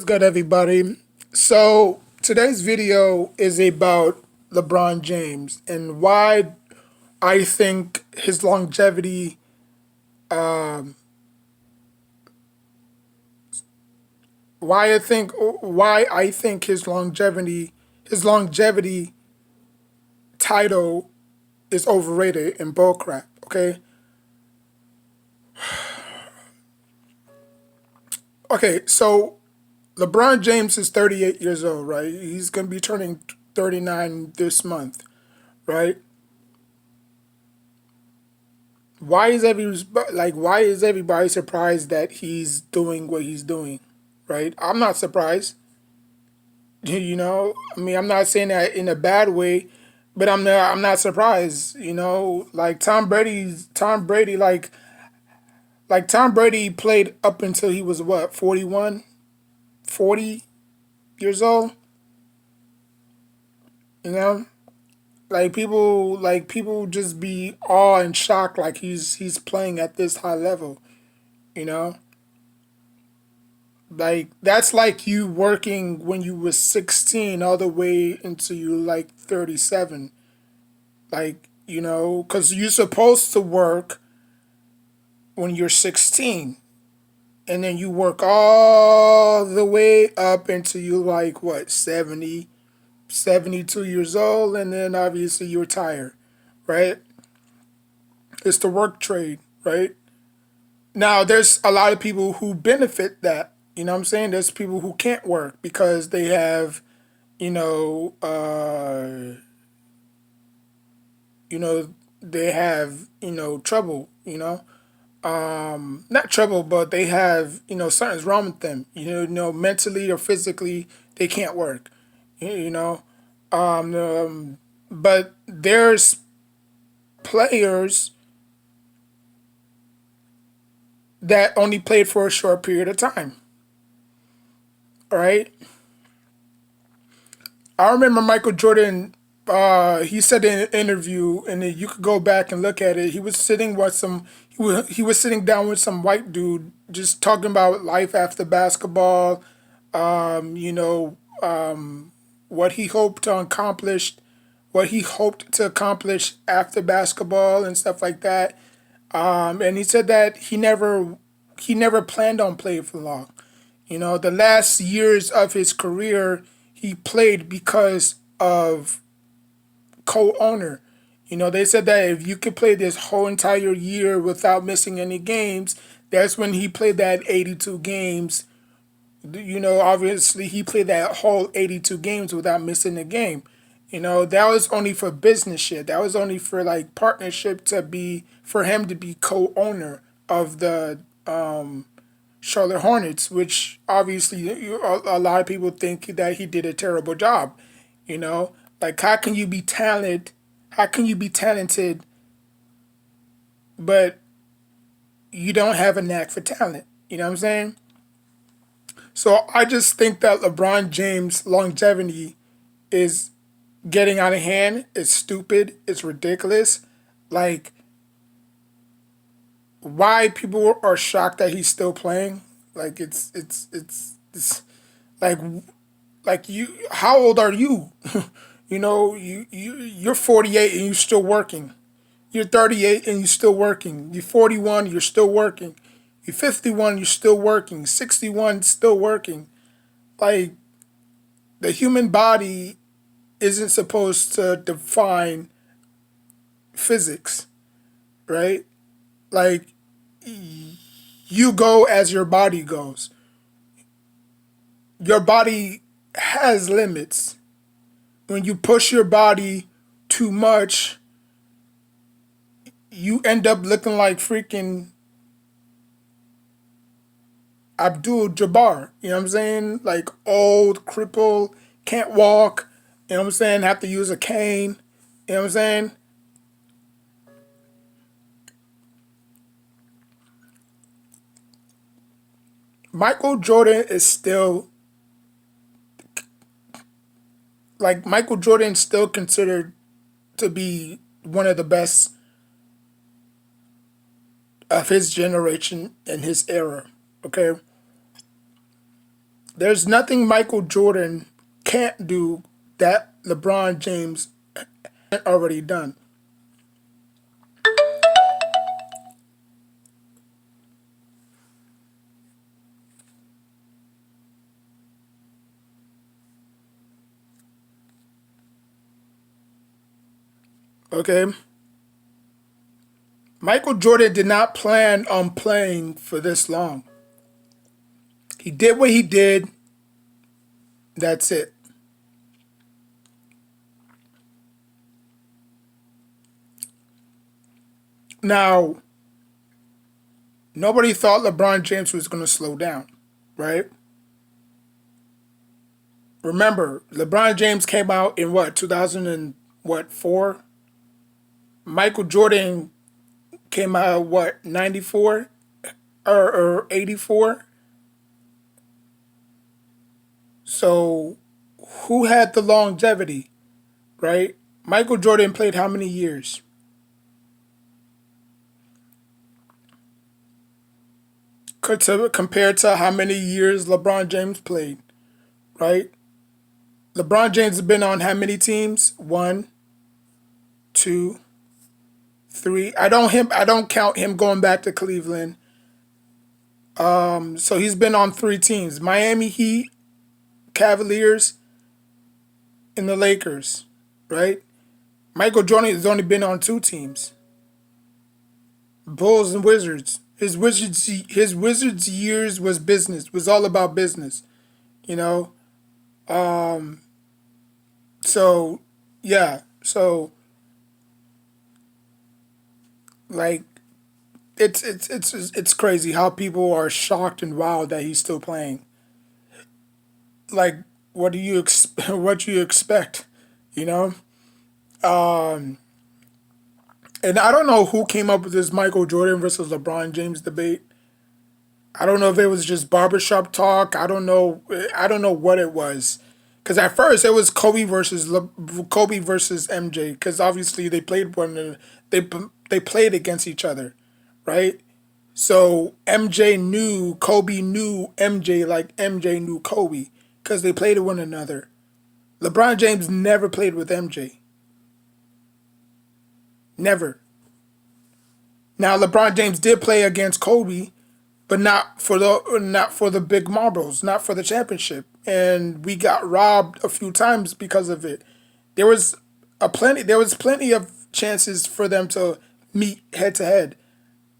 What's good, everybody? So today's video is about LeBron James and I think his longevity, um, why I think his longevity title is overrated and bullcrap. Okay, okay. So LeBron James is 38 years old, right? He's gonna be turning 39 this month, right? Why is everybody surprised that he's doing what he's doing, right? I'm not surprised. I mean, I'm not saying that in a bad way, but I'm not surprised. Like Tom Brady, like Tom Brady played up until he was what, 41, 40 years old. You know, like people just be awe and shocked like he's playing at this high level. You know, like that's like you working when you was 16 all the way into you like 37. Like, cuz you're supposed to work when you're 16 and then you work all the way up until you like what, 70, 72 years old, and then obviously you retire, right? It's the work trade, right? Now, there's a lot of people who benefit that. You know what I'm saying? There's people who can't work because they have, you know, uh, you know, they have, trouble, not trouble, but they have, something's wrong with them. Mentally or physically, they can't work. You know, um, um, but there's players that only played for a short period of time. All right. I remember Michael Jordan. He said in an interview, and then you could go back and look at it. He was sitting with some. He was sitting down with some white dude, just talking about life after basketball. What he hoped to accomplish, what he hoped to accomplish after basketball and stuff like that. And he said that he never planned on playing for long. The last years of his career, he played because of co-owner. They said that if you could play this whole entire year without missing any games, that's when he played that 82 games. Obviously he played that whole 82 games without missing a game. That was only for business shit. That was only for like partnership for him to be co-owner of the Charlotte Hornets, which obviously a lot of people think that he did a terrible job. You know, like how can you be talented? How can you be talented, but you don't have a knack for talent? You know what I'm saying? So I just think that LeBron James' longevity is getting out of hand. It's stupid. It's ridiculous. Like, why people are shocked that he's still playing? Like, it's like you. How old are you? You're 48 and you're still working. You're 38 and you're still working. You're 41, you're still working. You're 51, you're still working. 61, still working. Like, the human body isn't supposed to define physics, right? Like, you go as your body goes. Your body has limits. When you push your body too much, you end up looking like freaking Abdul Jabbar. You know what I'm saying? Like old, crippled, can't walk. You know what I'm saying? Have to use a cane. You know what I'm saying? Michael Jordan is still Michael Jordan is still considered to be one of the best of his generation and his era. Okay, There's nothing Michael Jordan can't do that LeBron James already done. Okay? Michael Jordan did not plan on playing for this long. He did what he did. That's it. Now, nobody thought LeBron James was going to slow down, right? Remember, LeBron James came out in what, 2000 and what, 4? Michael Jordan came out what, 94 or 84? So, who had the longevity, right? Michael Jordan played how many years? Compared to how many years LeBron James played, right? LeBron James has been on how many teams? One, two, three. I don't count him going back to Cleveland. So he's been on three teams: Miami Heat, Cavaliers, and the Lakers, right? Michael Jordan has only been on two teams: Bulls and Wizards. His Wizards years was business. Was all about business, you know. So yeah, so like it's crazy how people are shocked and wild that he's still playing. Like, what do you what do you expect? You know. And I don't know who came up with this Michael Jordan versus LeBron James debate. I don't know if it was just barbershop talk. I don't know. I don't know what it was. Because at first it was Kobe versus MJ. Because obviously they played they they played against each other, right? So Kobe knew MJ like MJ knew Kobe because they played with one another. LeBron James never played with MJ. Never. Now LeBron James did play against Kobe, but not for the big marbles, not for the championship. And we got robbed a few times because of it. There was there was plenty of chances for them to meet head to head,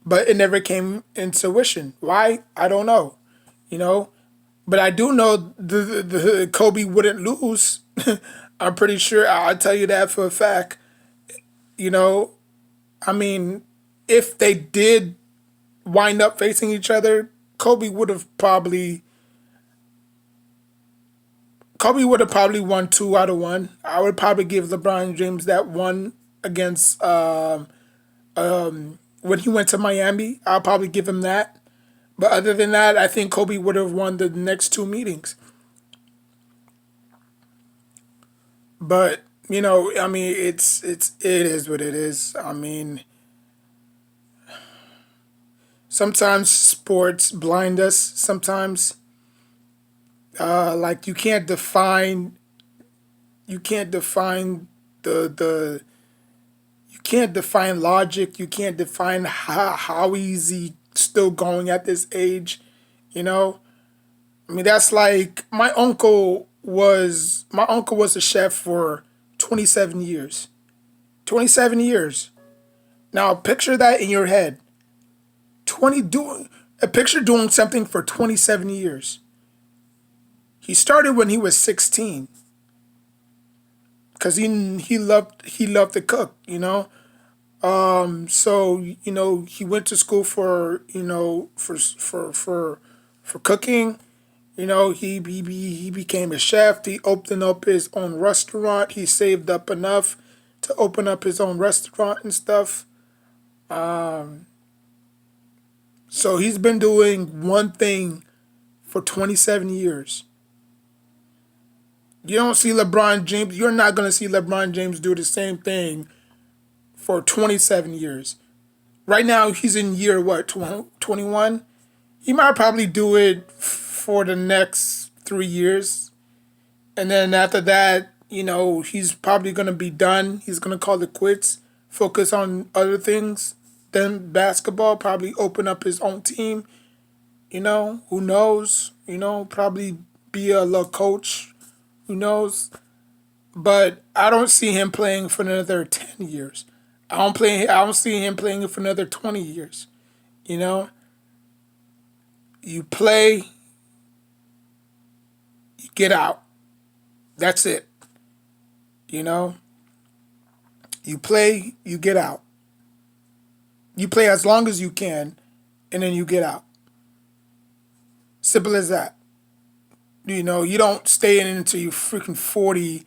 but it never came into fruition. Why? I don't know. You know, but I do know the Kobe wouldn't lose. I'm pretty sure. I'll tell you that for a fact. You know, I mean, if they did wind up facing each other, Kobe would have probably won two out of one. I would probably give LeBron James that one against when he went to Miami. I'll probably give him that. But other than that, I think Kobe would have won the next two meetings. But I mean, it is what it is. I mean, sometimes sports blind us. Sometimes, like you can't define the you can't define logic. You can't define how easy still going at this age. You know, I mean, that's like my uncle was a chef for 27 years. 27 years. Now picture that in your head. 20 doing a picture doing something for 27 years. He started when he was 16 cuz he loved to cook, you know? So, he went to school for cooking. He became a chef. He opened up his own restaurant. He saved up enough to open up his own restaurant and stuff. So he's been doing one thing for 27 years. You don't see LeBron James. You're not going to see LeBron James do the same thing for 27 years. Right now, he's in year what, 21? He might probably do it for the next 3 years. And then after that, he's probably going to be done. He's going to call it quits, focus on other things than basketball, probably open up his own team. Who knows? Probably be a little coach. Who knows? But I don't see him playing for another 10 years. I don't see him playing for another 20 years. You know, you play, you get out. That's it. You know, you play, you get out. You play as long as you can, and then you get out. Simple as that. You don't stay in until you freaking 40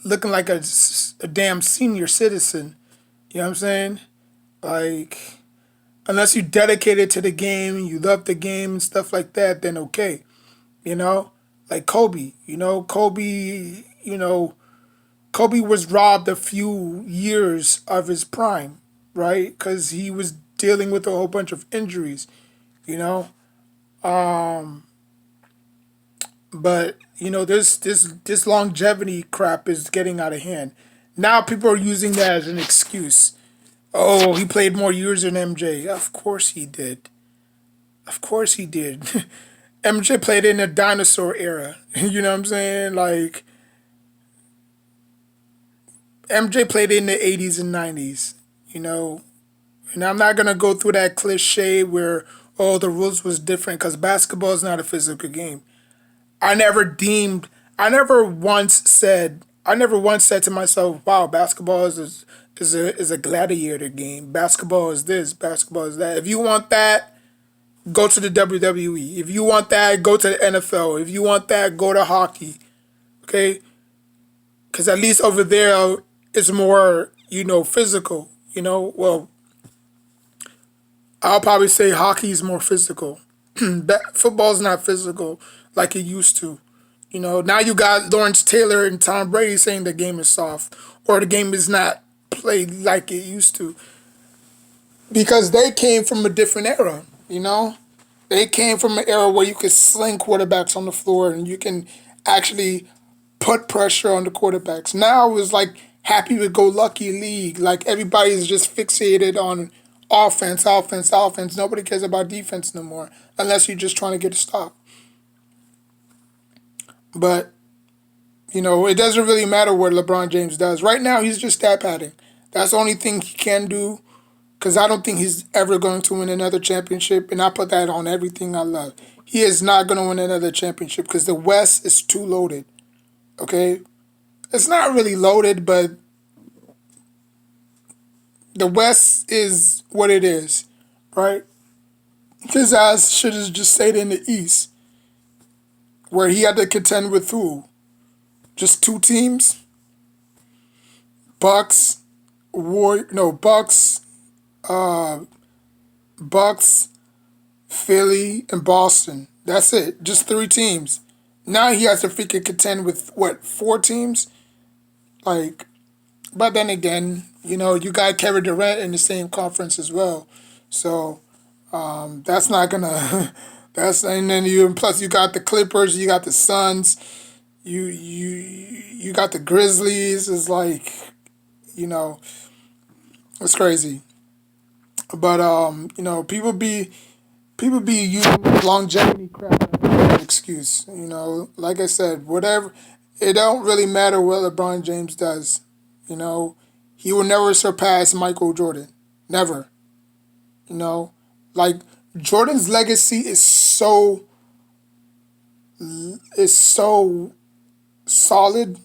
looking like a damn senior citizen. You know what I'm saying? Like, unless you dedicated to the game, you love the game and stuff like that, then okay. You know? Like Kobe. Kobe was robbed a few years of his prime, right? Because he was dealing with a whole bunch of injuries, you know? But this longevity crap is getting out of hand. Now people are using that as an excuse. Oh, he played more years than MJ. Of course he did. Of course he did. MJ played in the dinosaur era. You know what I'm saying? Like MJ played in the 80s and 90s. And I'm not gonna go through that cliche where the rules was different because basketball is not a physical game. I never once said to myself, wow, basketball is a gladiator game. Basketball is this, basketball is that. If you want that, go to the WWE. If you want that, go to the NFL. If you want that, go to hockey. Okay? Because at least over there, it's more, physical. Well, I'll probably say hockey is more physical. Football's not physical like it used to. Now you got Lawrence Taylor and Tom Brady saying the game is soft or the game is not played like it used to. Because they came from a different era, They came from an era where you could sling quarterbacks on the floor and you can actually put pressure on the quarterbacks. Now it's like happy-go-lucky league. Like everybody's just fixated on offense, offense, offense. Nobody cares about defense no more unless you're just trying to get a stop. But, it doesn't really matter what LeBron James does. Right now, he's just stat padding. That's the only thing he can do because I don't think he's ever going to win another championship, and I put that on everything I love. He is not going to win another championship because the West is too loaded, okay? It's not really loaded, but the West is what it is, right? His ass should have just stayed in the East, where he had to contend with who? Just two teams? Bucks, Bucks, Philly, and Boston. That's it. Just three teams. Now he has to freaking contend with what, four teams? Like, but then again, you got Kevin Durant in the same conference as well. So that's not gonna and then plus you got the Clippers, you got the Suns, you got the Grizzlies. It's like, it's crazy. But people be using longevity crap as an excuse. Like I said, whatever. It don't really matter what LeBron James does. He will never surpass Michael Jordan. Never. Like Jordan's legacy is so solid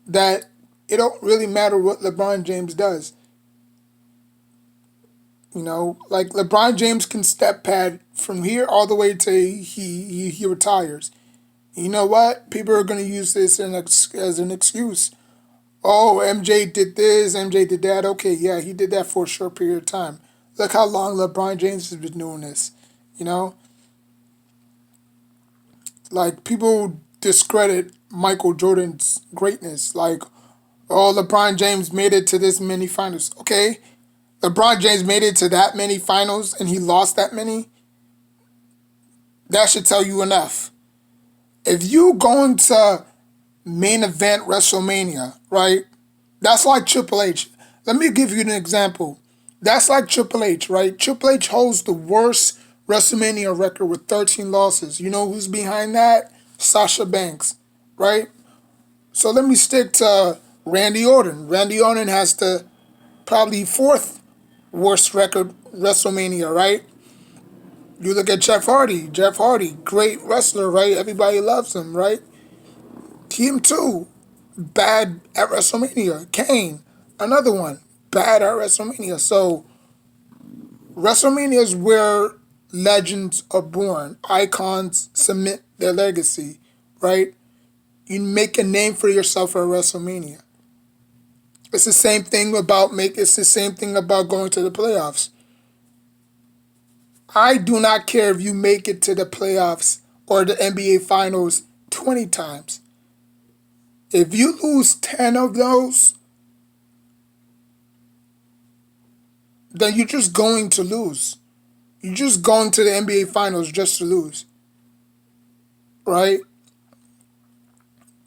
that it don't really matter what LeBron James does. Like LeBron James can step pad from here all the way to he retires. You know what? People are going to use this as an excuse. Oh, MJ did this, MJ did that. Okay, yeah, he did that for a short period of time. Look how long LeBron James has been doing this. Like people discredit Michael Jordan's greatness. Like, oh, LeBron James made it to this many finals. Okay, LeBron James made it to that many finals and he lost that many. That should tell you enough. If you going to main event WrestleMania, right? That's like Triple H. Let me give you an example. That's like Triple H, right? Triple H holds the worst WrestleMania record with 13 losses. You know who's behind that? Sasha Banks, right? So let me stick to Randy Orton. Randy Orton has the probably fourth worst record WrestleMania, right? You look at Jeff Hardy. Jeff Hardy, great wrestler, right? Everybody loves him, right? Him too, bad at WrestleMania. Kane, another one, bad at WrestleMania. So WrestleMania is where legends are born. Icons cement their legacy, right? You make a name for yourself at WrestleMania. It's the same thing about It's the same thing about going to the playoffs. I do not care if you make it to the playoffs or the NBA Finals 20 times. If you lose 10 of those, then you're just going to lose. You're just going to the NBA Finals just to lose, right?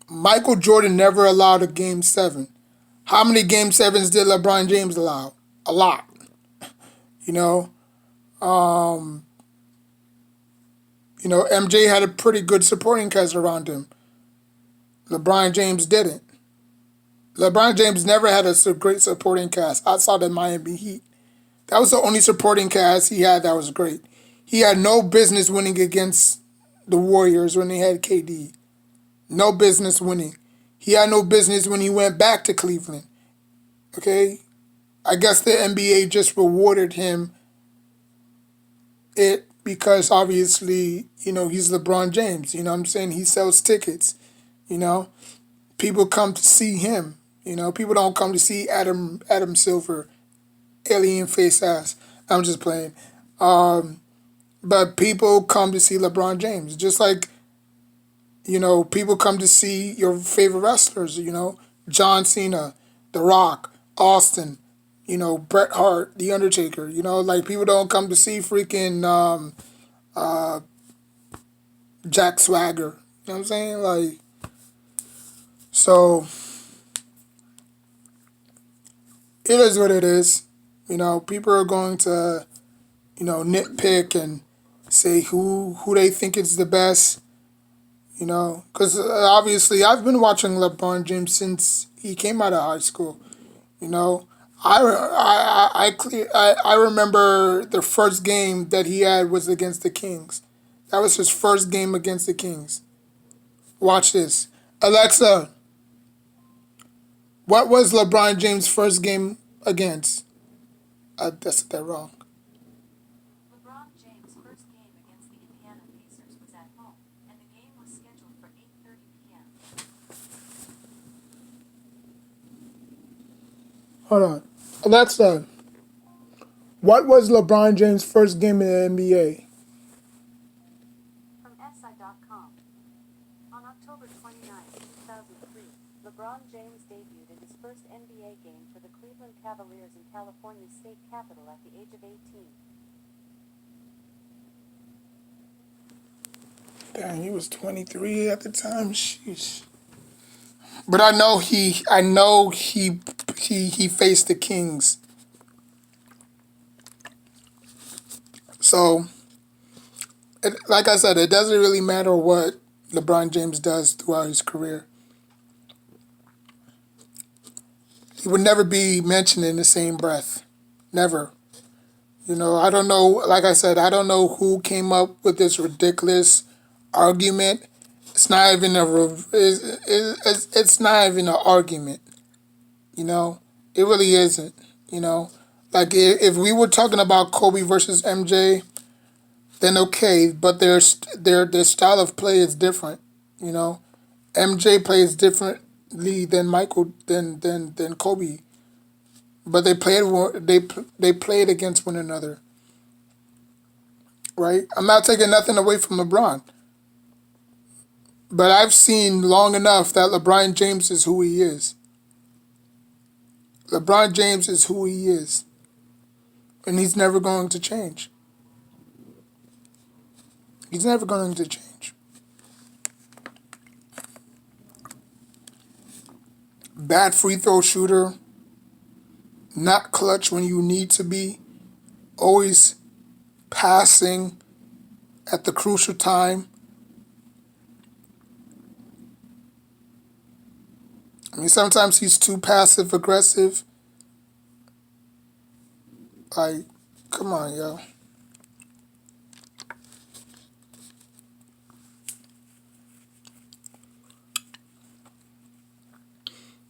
Michael Jordan never allowed a Game 7. How many Game 7s did LeBron James allow? A lot, you know? Um, MJ had a pretty good supporting cast around him. LeBron James didn't. LeBron James never had a great supporting cast outside of Miami Heat. That was the only supporting cast he had that was great. He had no business winning against the Warriors when they had KD. No business winning. He had no business when he went back to Cleveland. Okay? I guess the NBA just rewarded him it because obviously, he's LeBron James. You know what I'm saying? He sells tickets. You know? People come to see him. People don't come to see Adam Silver, alien face ass. I'm just playing. But people come to see LeBron James. Just like, people come to see your favorite wrestlers, John Cena, The Rock, Austin, Bret Hart, The Undertaker, like people don't come to see freaking Jack Swagger. You know what I'm saying? Like, so it is what it is. People are going to, nitpick and say who they think is the best. Because obviously I've been watching LeBron James since he came out of high school. You know, I remember the first game that he had was against the Kings. That was his first game against the Kings. Watch this, Alexa. What was LeBron James' first game against? That's that wrong. LeBron James' first game against the Indiana Pacers was at home, and the game was scheduled for 8:30 p.m. Hold on, Alexa. What was LeBron James' first game in the NBA? From SI.com. On October 29, 2003, LeBron James debuted in his first NBA game for the Cleveland Cavaliers in California's state capital at the age of 18. Damn, he was 23 at the time. Sheesh. But I know he faced the Kings. So, like I said, it doesn't really matter what LeBron James does throughout his career. He would never be mentioned in the same breath. Never. I don't know, like I said, I don't know who came up with this ridiculous argument. It's not even it's not even an argument. It really isn't. Like if we were talking about Kobe versus MJ, then okay, but their style of play is different. MJ plays differently than Michael than Kobe, but they played against one another, right? I'm not taking nothing away from LeBron, but I've seen long enough that LeBron James is who he is. LeBron James is who he is, and he's never going to change. He's never going to change. bad free throw shooter, not clutch when you need to be, always passing at the crucial time. I mean, sometimes he's too passive aggressive. Like, come on, yo.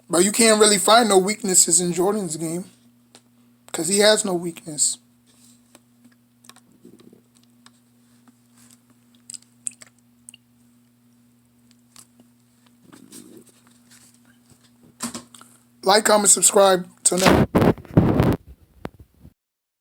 But you can't really find no weaknesses in Jordan's game because he has no weakness. Like, comment, subscribe. Till next.